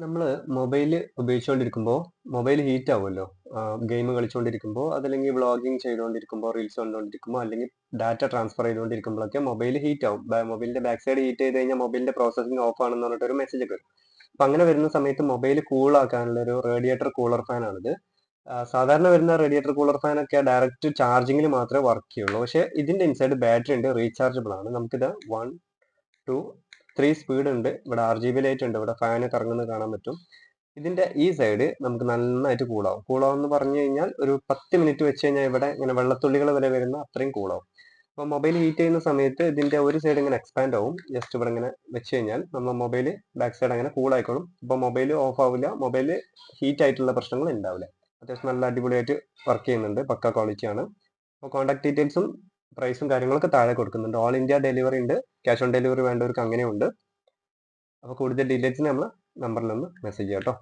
നമ്മള് mobile ഉപയോഗിച്ചുകൊണ്ടിരിക്കുമ്പോൾ mobile heat ആവുമല്ലോ. Game കളിച്ചുകൊണ്ടിരിക്കുമ്പോൾ അതല്ലെങ്കിൽ വ്ളോഗിങ് ചെയ്തുകൊണ്ടിരിക്കുമ്പോൾ റീൽസ് കണ്ടുകൊണ്ടിരിക്കുമ്പോൾ അല്ലെങ്കിൽ ഡാറ്റ ട്രാൻസ്ഫർ ചെയ്തുകൊണ്ടിരിക്കുമ്പോഴൊക്കെ മൊബൈൽ ഹീറ്റ് ആവും. മൊബൈലിന്റെ ബാക്ക് സൈഡ് ഹീറ്റ് ചെയ്ത് കഴിഞ്ഞാൽ മൊബൈലിന്റെ പ്രോസസ്സിംഗ് ഓഫ് ആണെന്ന് പറഞ്ഞിട്ട് ഒരു മെസ്സേജ് ഒക്കെ വരും. അപ്പൊ അങ്ങനെ വരുന്ന സമയത്ത് മൊബൈൽ കൂൾ ആക്കാനുള്ള ഒരു റേഡിയേറ്റർ കൂളർ ഫാൻ ആണിത്. സാധാരണ വരുന്ന റേഡിയേറ്റർ കൂളർ ഫാൻ ഒക്കെ ഡയറക്റ്റ് ചാർജിങ്ങിൽ മാത്രമേ വർക്ക് ചെയ്യുള്ളൂ. പക്ഷേ ഇതിന്റെ ഇൻസൈഡ് ബാറ്ററി ഉണ്ട്, റീചാർജബിൾ ആണ്. നമുക്കിത് 1, 2, 3 സ്പീഡ് ഉണ്ട്. ഇവിടെ RGB ലൈറ്റ് ഉണ്ട്. ഇവിടെ ഫാന് കറങ്ങുന്നത് കാണാൻ പറ്റും. ഇതിന്റെ ഈ സൈഡ് നമുക്ക് നന്നായിട്ട് കൂളാവും. കൂളാവും എന്ന് പറഞ്ഞു കഴിഞ്ഞാൽ ഒരു 10 മിനിറ്റ് വെച്ച് കഴിഞ്ഞാൽ ഇവിടെ ഇങ്ങനെ വെള്ളത്തുള്ളികൾ വരെ വരുന്ന അത്രയും കൂളാവും. അപ്പോൾ മൊബൈൽ ഹീറ്റ് ചെയ്യുന്ന സമയത്ത് ഇതിന്റെ ഒരു സൈഡ് ഇങ്ങനെ എക്സ്പാൻഡ് ആവും. ജസ്റ്റ് ഇവിടെ ഇങ്ങനെ വെച്ച് കഴിഞ്ഞാൽ നമ്മൾ മൊബൈൽ ബാക്ക് സൈഡ് അങ്ങനെ കൂൾ ആയിക്കോളും. അപ്പോൾ മൊബൈൽ ഓഫ് ആവില്ല, മൊബൈൽ ഹീറ്റ് ആയിട്ടുള്ള പ്രശ്നങ്ങൾ ഉണ്ടാവില്ല. അത്യാവശ്യം നല്ല അടിപൊളിയായിട്ട് വർക്ക് ചെയ്യുന്നുണ്ട്, പക്ക ക്വാളിറ്റി ആണ്. അപ്പോൾ കോൺടാക്ട് ഡീറ്റെയിൽസും പ്രൈസും കാര്യങ്ങളൊക്കെ താഴെ കൊടുക്കുന്നുണ്ട്. ഓൾ ഇന്ത്യ ഡെലിവറി ഉണ്ട്, ക്യാഷ് ഓൺ ഡെലിവറി വേണ്ടവർക്ക് അങ്ങനെയുണ്ട്. അപ്പോൾ കൂടുതൽ ഡീറ്റെയിൽസിന് നമ്മൾ നമ്പറിൽ ഒന്ന് മെസ്സേജ് ചെയ്യാം കേട്ടോ.